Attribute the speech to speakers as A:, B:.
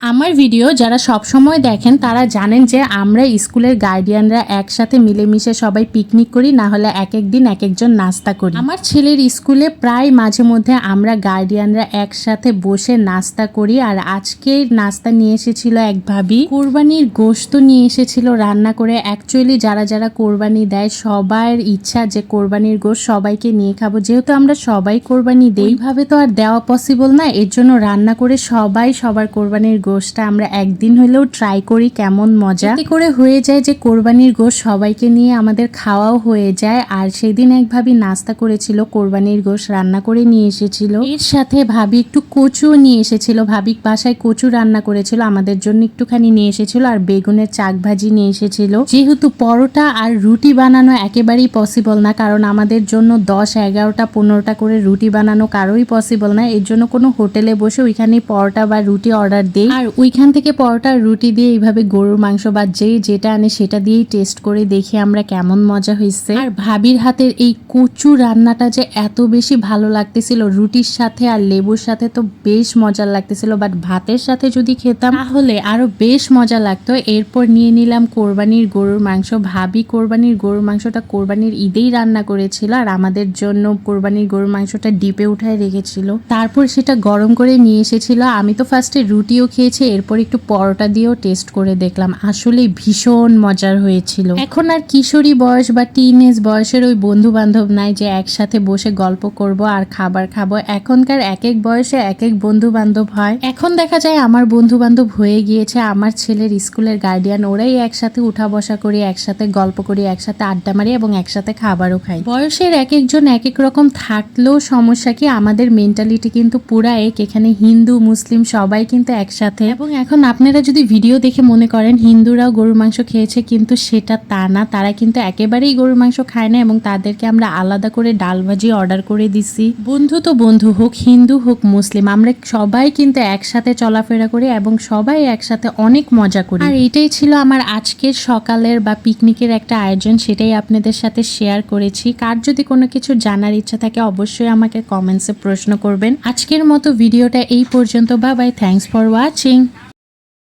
A: আমার ভিডিও যারা সব সময় দেখেন তারা জানেন যে আমরা স্কুলের গার্ডিয়ানরা একসাথে মিলেমিশে সবাই পিকনিক করি, না হলে এক এক দিন এক একজন নাস্তা করি। আমার ছেলের স্কুলে প্রায় মাঝে মধ্যে আমরা গার্ডিয়ানরা একসাথে বসে নাস্তা করি। আর আজকের নাস্তা নিয়ে এসেছিল এক ভাবি, কোরবানির গোশত নিয়ে এসেছিল রান্না করে। অ্যাকচুয়ালি যারা যারা কোরবানি দেয় সবার ইচ্ছা যে কোরবানির গোশত সবাইকে নিয়ে খাবো, যেহেতু আমরা সবাই কোরবানি দেই, এইভাবে তো আর দেওয়া পসিবল না। এর জন্য রান্না করে সবাই সবার কোরবানির গোশতটা আমরা একদিন হলেও ট্রাই করি কেমন মজা। এতে করে হয়ে যায় যে কোরবানির গোশত সবাইকে নিয়ে আমাদের খাওয়াও হয়ে যায়। আর সেদিন এক ভাবি নাস্তা করেছিল, কোরবানির গোশত রান্না করে নিয়ে এসেছিল। এর সাথে ভাবি একটু কচুও নিয়ে এসেছিল। ভাবি বাসায় কচু রান্না করেছিল, আমাদের জন্য একটুখানি নিয়ে এসেছিল। আর বেগুনের চাক ভাজি নিয়ে এসেছিল। যেহেতু পরোটা আর রুটি বানানো একেবারেই পসিবল না, কারণ আমাদের জন্য 10, 11টা 15টা করে রুটি বানানো কারোই পসিবল না। এর জন্য কোনো হোটেলে বসে ওইখানে পরোটা বা রুটি অর্ডার দেই, আর ওইখান থেকে পরোটা রুটি দিয়ে এইভাবে গরুর মাংস বা যেটা আনে সেটা দিয়েই টেস্ট করে দেখি আমরা কেমন মজা হয়েছে। আর ভাবির হাতের এই কচু রান্নাটা যে এত বেশি ভালো লাগতেছিল, রুটির সাথে আর লেবুর সাথে তো বেশ মজা লাগতেছিল, বাট ভাতের সাথে যদি খেতাম তাহলে আরো বেশ মজা লাগতো। এরপর নিয়ে নিলাম কোরবানির গরুর মাংস। ভাবি কোরবানির গরুর মাংসটা কোরবানির ঈদেই রান্না করেছিল, আর আমাদের জন্য কোরবানির গরুর মাংসটা ডিপে উঠায় রেখেছিল। তারপর সেটা গরম করে নিয়ে এসেছিল। আমি তো ফার্স্টে রুটিও খেয়েছি, এরপর একটু পরোটা দিয়েও টেস্ট করে দেখলাম, আসলে ভীষণ মজার হয়েছিল। এখন আর কিশোরী বয়স বা টিনেজ বয়সের ওই বন্ধু বান্ধব নাই যে একসাথে বসে গল্প করব আর খাবার খাবো। এখনকার এক এক বয়সে এক এক বন্ধু বান্ধব হয়। এখন দেখা যায় আমার বন্ধু বান্ধব হয়ে গিয়েছে আমার ছেলের স্কুলের গার্ডিয়ান, ওরাই একসাথে উঠা বসা করি, একসাথে গল্প করি, একসাথে আড্ডা মারি এবং একসাথে খাবারও খাই। বয়সের এক একজন এক এক রকম থাকলেও সমস্যা কি, আমাদের মেন্টালিটি কিন্তু পুরা এক। এখানে হিন্দু মুসলিম সবাই কিন্তু একসাথে। এবং এখন আপনারা যদি ভিডিও দেখে মনে করেন হিন্দুরাও গরুর মাংস খেয়েছে, কিন্তু সেটা তা না। তারা কিন্তু একেবারেই গরুর মাংস খায় না এবং তাদেরকে আমরা আলাদা করে ডাল ভাজি অর্ডার করে দিছি। বন্ধু তো বন্ধু, হোক হিন্দু হোক মুসলিম, আমরা সবাই কিন্তু একসাথে চলাফেরা করি এবং সবাই একসাথে অনেক মজা করি। আর এটাই ছিল আমার আজকের সকালের বা পিকনিকের একটা আয়োজন, সেটাই আপনাদের সাথে শেয়ার করেছি। কার যদি কোনো কিছু জানার ইচ্ছা থাকে অবশ্যই আমাকে কমেন্টসে প্রশ্ন করবেন। আজকের মতো ভিডিওটা এই পর্যন্ত। Bye bye, thanks for watching.